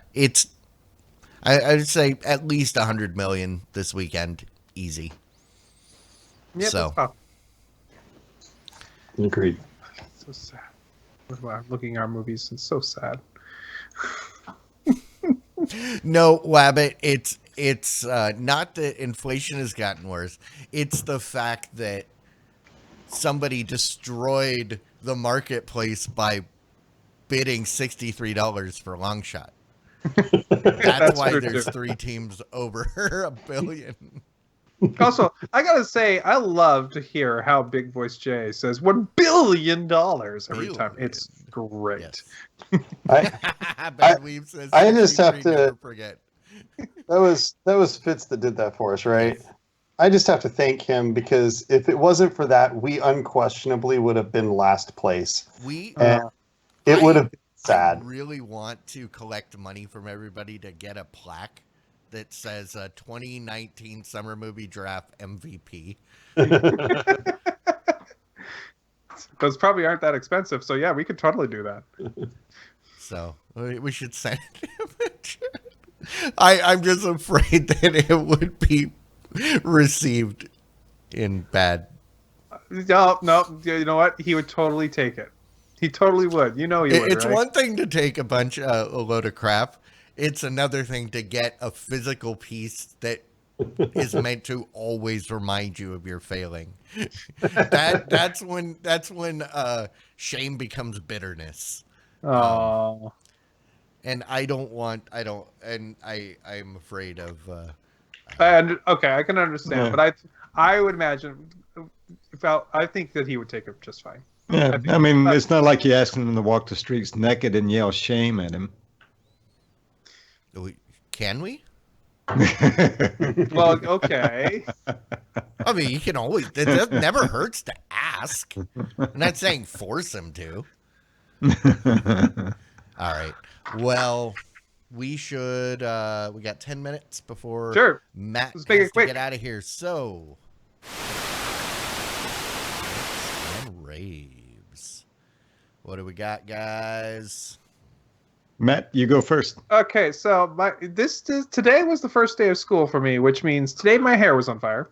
would say at least 100 million this weekend, easy. Yeah, so agreed. So sad. I'm looking at our movies. It's so sad. No, Wabbit, it's not that inflation has gotten worse. It's the fact that somebody destroyed the marketplace by bidding $63 for Long Shot. That's why there's 3 teams over $1 billion. Also, I gotta say, I love to hear how Big Voice Jay says $1 billion every time. It's great. Yes. I just have to forget. That was Fitz that did that for us, right? Yes. I just have to thank him, because if it wasn't for that, we unquestionably would have been last place. It would have been sad. I really want to collect money from everybody to get a plaque that says 2019 Summer Movie Draft MVP. Those probably aren't that expensive, so yeah, we could totally do that. So we should send it. I'm just afraid that it would be received in bad. No, you know what? He would totally take it. He totally would. You know he would, It's right? one thing to take a load of crap. It's another thing to get a physical piece that is meant to always remind you of your failing. That's when shame becomes bitterness. Oh. And I'm afraid of. Okay, I can understand, but I would imagine. I think that he would take it just fine. Yeah, I mean, it's not like you're asking him to walk the streets naked and yell shame at him. Can we? Well, okay. I mean, you can always. It never hurts to ask. I'm not saying force him to. All right. Well, we should. We got 10 minutes before Matt has to get out of here. So, and raves. What do we got, guys? Matt, you go first. Okay, so today was the first day of school for me, which means today my hair was on fire.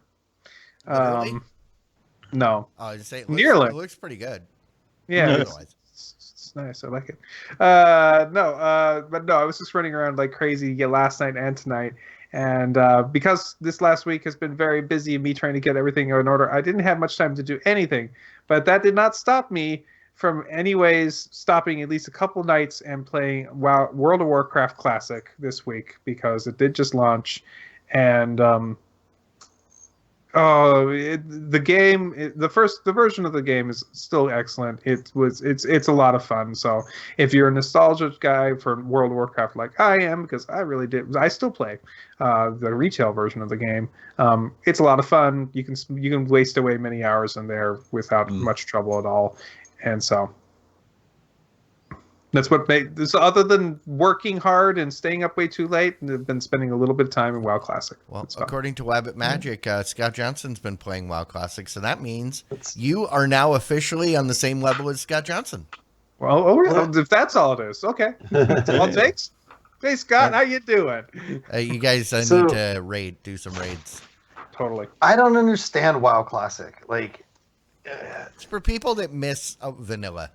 Literally? No. Oh, I say Nearly. It looks pretty good. Yeah, Otherwise. it's nice. I like it. But no, I was just running around like crazy last night and tonight. And because this last week has been very busy, me trying to get everything in order, I didn't have much time to do anything. But that did not stop me from anyways stopping at least a couple nights and playing World of Warcraft Classic this week because it did just launch. And the version of the game is still excellent. It's a lot of fun. So if you're a nostalgia guy for World of Warcraft like I am, because I still play the retail version of the game. It's a lot of fun. You can waste away many hours in there without much trouble at all. And so that's what so other than working hard and staying up way too late, I've been spending a little bit of time in WoW Classic. Well, according to Wabbit Magic, Scott Johnson's been playing WoW Classic, so that means you are now officially on the same level as Scott Johnson. Well, if that's all it is, okay. That's all it takes. Hey, Scott, how you doing? You guys need to do some raids. Totally. I don't understand WoW Classic. Like, it's for people that miss vanilla.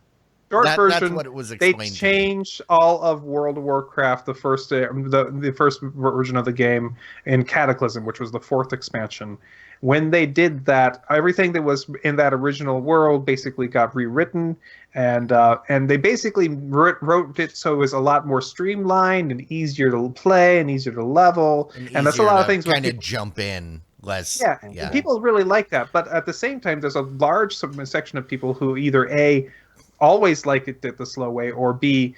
Version, that's what it was explained. They changed all of World of Warcraft, the first version of the game in Cataclysm, which was the 4th expansion. When they did that, everything that was in that original world basically got rewritten, and they basically wrote it so it was a lot more streamlined and easier to play and easier to level, and that's a lot of things. Kind of jump in less. Yeah. People really like that, but at the same time, there's a large section of people who either A, always like it the slow way, or B,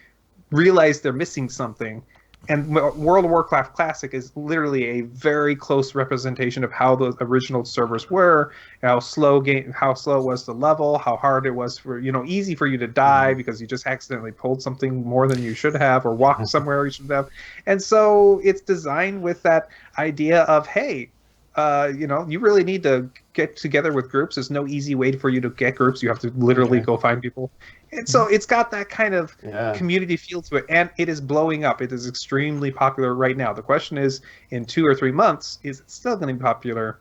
realize they're missing something. And World of Warcraft Classic is literally a very close representation of how the original servers were, how slow it was to level, how hard it was for, easy for you to die because you just accidentally pulled something more than you should have or walked somewhere you should have. And so it's designed with that idea of, hey, you really need to get together with groups. There's no easy way for you to get groups. You have to literally go find people. And so it's got that kind of community feel to it, and it is blowing up. It is extremely popular right now. The question is, in 2 or 3 months, is it still going to be popular?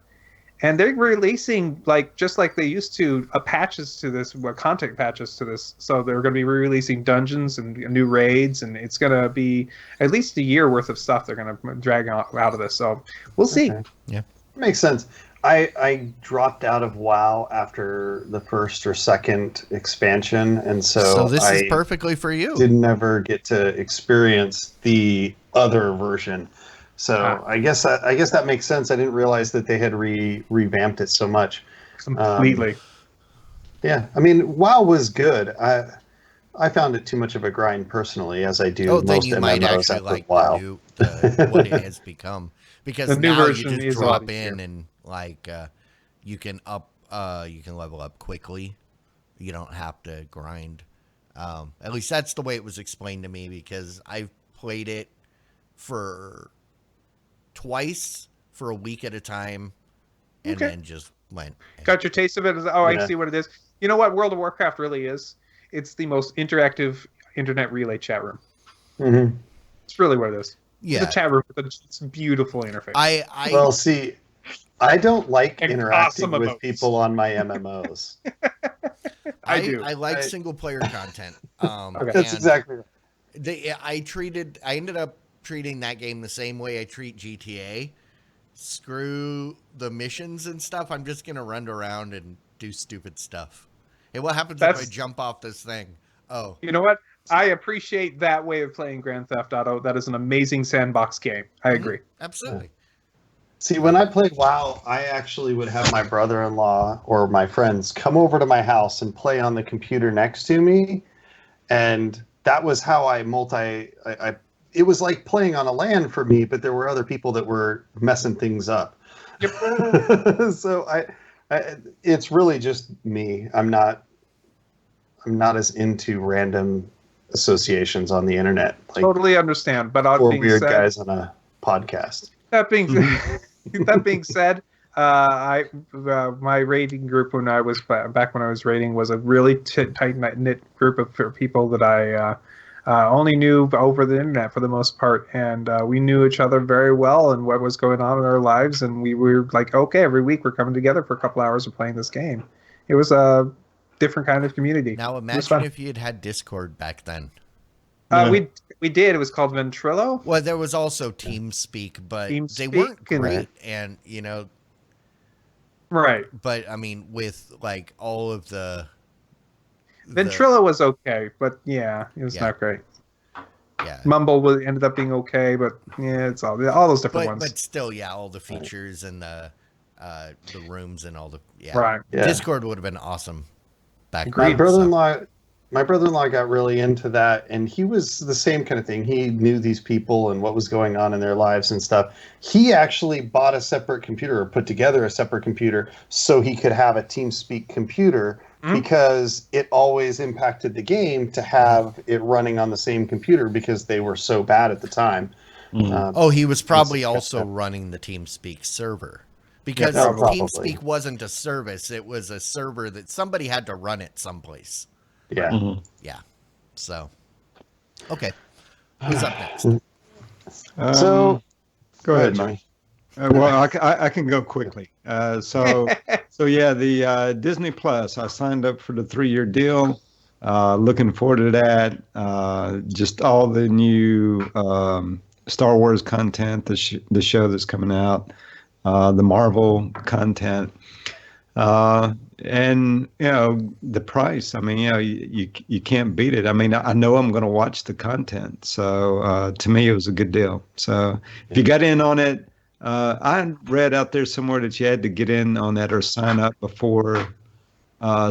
And they're releasing, just like they used to, patches to this, content patches to this. So they're going to be re-releasing dungeons and new raids, and it's going to be at least a year worth of stuff they're going to drag out of this. So we'll see. Yeah. Makes sense. I dropped out of WoW after the 1st or 2nd expansion, and so this is perfectly for you. Didn't ever get to experience the other version. So I guess that makes sense. I didn't realize that they had revamped it so much. Completely. Yeah, I mean, WoW was good. I found it too much of a grind personally, as I do most then you MMOs might actually after like WoW. what it has become, because the new now version you just is drop in and you can level up quickly. You don't have to grind. At least that's the way it was explained to me, because I've played it for twice for a week at a time, and then just went. Got your taste of it? I see what it is. You know what World of Warcraft really is? It's the most interactive internet relay chat room. Mm-hmm. It's really what it is. Yeah. It's a chat room with a beautiful interface. Well, see, I don't like And interacting awesome with emotes. people on my MMOs. I do. I like single player content. That's exactly right. I ended up treating that game the same way I treat GTA. Screw the missions and stuff. I'm just gonna run around and do stupid stuff. Hey, what happens if I jump off this thing? Oh, you know what? I appreciate that way of playing Grand Theft Auto. That is an amazing sandbox game. I agree. Absolutely. See, when I played WoW, I actually would have my brother-in-law or my friends come over to my house and play on the computer next to me, and that was how it was like playing on a LAN for me, but there were other people that were messing things up. Yep. So it's really just me. I'm not as into random associations on the internet. Totally understand, but or weird guys on a podcast. That being said, my raiding group when I was back when I was raiding was a really tight knit group of people that only knew over the internet for the most part, and we knew each other very well and what was going on in our lives, and we were like, okay, every week we're coming together for a couple hours and playing this game. It was a different kind of community. Now It was imagine fun. if you had Discord back then. We did. It was called Ventrilo. Well, there was also TeamSpeak, but they TeamSpeak weren't and- great, and you know, Right. but I mean, with like all of the Ventrilo was okay, but yeah, it was Yeah. not great. yeah, Ended up being okay, but yeah, it's all those different ones. but still, yeah, all the features and the rooms and all the Right. Yeah. Discord would have been awesome back Agreed. then. My brother-in-law got really into that, and he was the same kind of thing. He knew these people and what was going on in their lives and stuff. He actually bought a separate computer, or put together a separate computer, so he could have a TeamSpeak computer, because it always impacted the game to have it running on the same computer because they were so bad at the time. He was probably also running the TeamSpeak server. Because Yeah, probably. TeamSpeak wasn't a service, it was a server that somebody had to run it someplace. Yeah. Yeah. So, okay. Who's up next? So, Go ahead, Jimmy. Mike. Well, I can go quickly. So yeah, the Disney Plus. I signed up for the 3-year deal. Looking forward to that. Just all the new Star Wars content, the show that's coming out, the Marvel content, and you know the price. I mean, you know, you can't beat it. I mean, I know I'm going to watch the content, so to me it was a good deal. So if you got in on it. I read out there somewhere that you had to get in on that or sign up before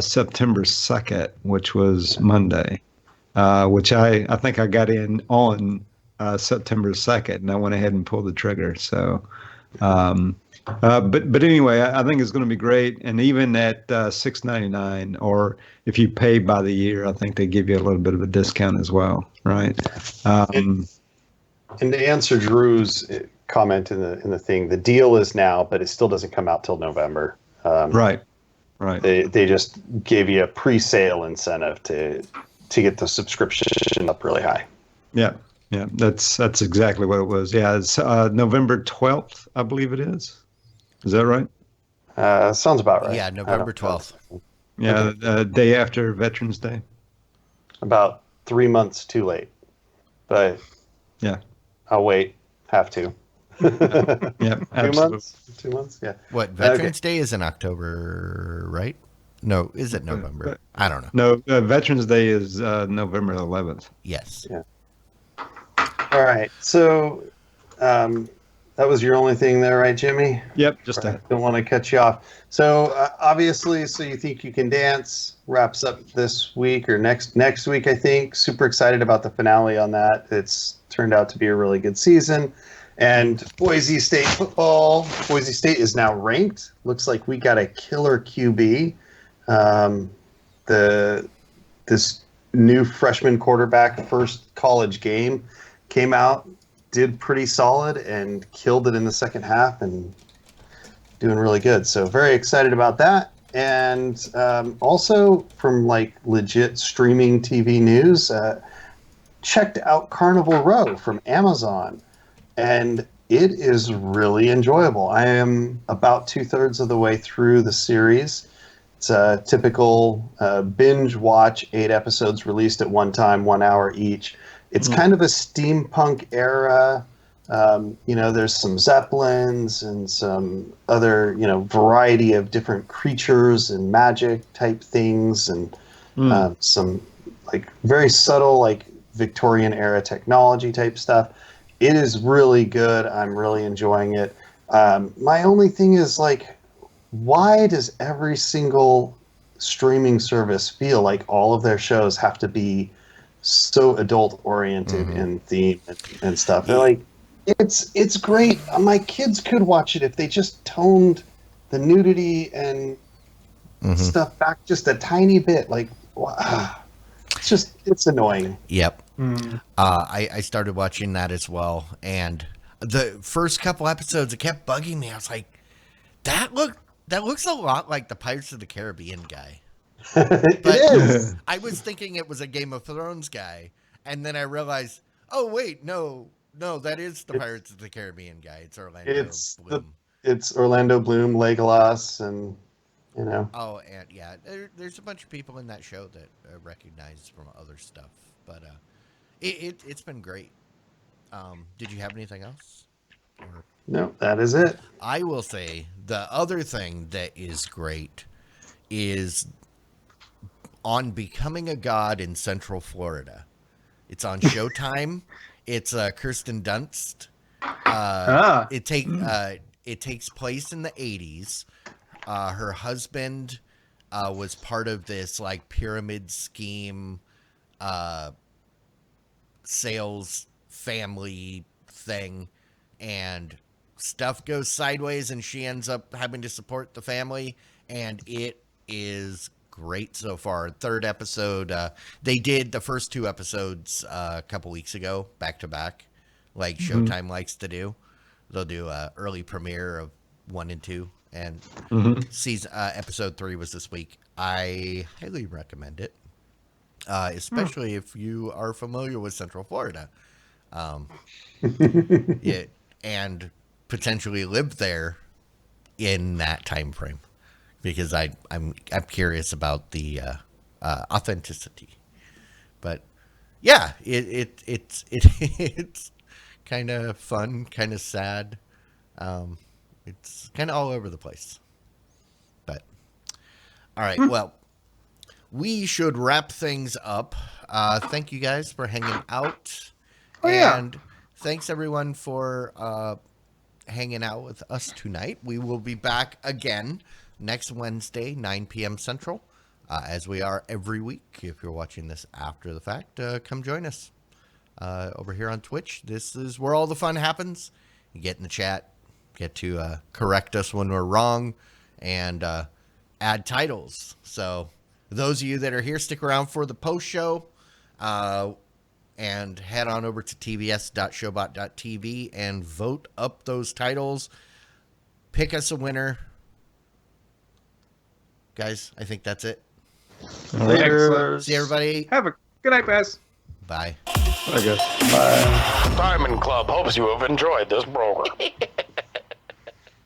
September 2nd, which was Monday, which I think I got in on September 2nd, and I went ahead and pulled the trigger. So, but anyway, I think it's going to be great. And even at $6.99, or if you pay by the year, I think they give you a little bit of a discount as well, right? And to answer Drew's comment in the thing, the deal is now, but it still doesn't come out till November. Right. They just gave you a pre-sale incentive to get the subscription up really high. Yeah, that's exactly what it was. Yeah, it's November 12th, I believe it is. Is that right? Sounds about right. Yeah, November 12th. Yeah, day after Veterans Day. About 3 months too late, but yeah, I'll wait. Have to. Yeah, absolutely. 2 months. Yeah. What, Veterans Day is in October, right? No, is it November? I don't know. No, Veterans Day is November 11th. Yes. Yeah. All right. So that was your only thing there, right, Jimmy? Yep, just I that. don't want to cut you off. So obviously, So You Think You Can Dance wraps up this week or next week, I think. Super excited about the finale on that. It's turned out to be a really good season. And Boise State football. Boise State is now ranked. Looks like we got a killer QB. This new freshman quarterback, first college game, came out, did pretty solid, and killed it in the second half, and doing really good. So very excited about that. And also from like legit streaming TV news, checked out Carnival Row from Amazon, and it is really enjoyable. I am about 2/3 of the way through the series. It's a typical binge watch, 8 episodes released at one time, 1 hour each. It's kind of a steampunk era. There's some zeppelins and some other, variety of different creatures and magic type things, and some like very subtle, like Victorian era technology type stuff. It is really good. I'm really enjoying it. My only thing is, like, why does every single streaming service feel like all of their shows have to be so adult oriented in theme and stuff? They're like, it's great. My kids could watch it if they just toned the nudity and stuff back just a tiny bit. Like, it's annoying. Yep. I started watching that as well, and the first couple episodes, it kept bugging me. I was like, that looks a lot like the Pirates of the Caribbean guy. It is. I was thinking it was a Game of Thrones guy, And then I realized, oh wait, no, that is the Pirates of the Caribbean guy. It's Orlando Bloom. It's Orlando Bloom, Legolas, and Oh, and yeah, there's a bunch of people in that show that I recognize from other stuff. But it's been great. Did you have anything else? No, that is it. I will say the other thing that is great is on Becoming a God in Central Florida. It's on Showtime. It's Kirsten Dunst. It takes place in the 80s. Her husband was part of this like pyramid scheme, sales family thing, and stuff goes sideways, and she ends up having to support the family, and it is great so far. Third episode, they did the first 2 episodes a couple weeks ago, back to back, like Showtime likes to do. They'll do a early premiere of 1 and 2, and season episode 3 was this week. I highly recommend it, especially if you are familiar with Central Florida, and potentially live there in that time frame, because I'm curious about the authenticity. But yeah, it's kind of fun, kind of sad. It's kind of all over the place. But all right, well, we should wrap things up. Thank you guys for hanging out. And thanks everyone for hanging out with us tonight. We will be back again next Wednesday, 9 p.m. Central, as we are every week. If you're watching this after the fact, come join us over here on Twitch. This is where all the fun happens. You get in the chat, get to correct us when we're wrong, and add titles. So those of you that are here, stick around for the post show, and head on over to tvs.showbot.tv and vote up those titles. Pick us a winner. Guys, I think that's it. Excellent. See everybody. Have a good night, guys. Bye. I guess. Bye. Diamond Club hopes you have enjoyed this program.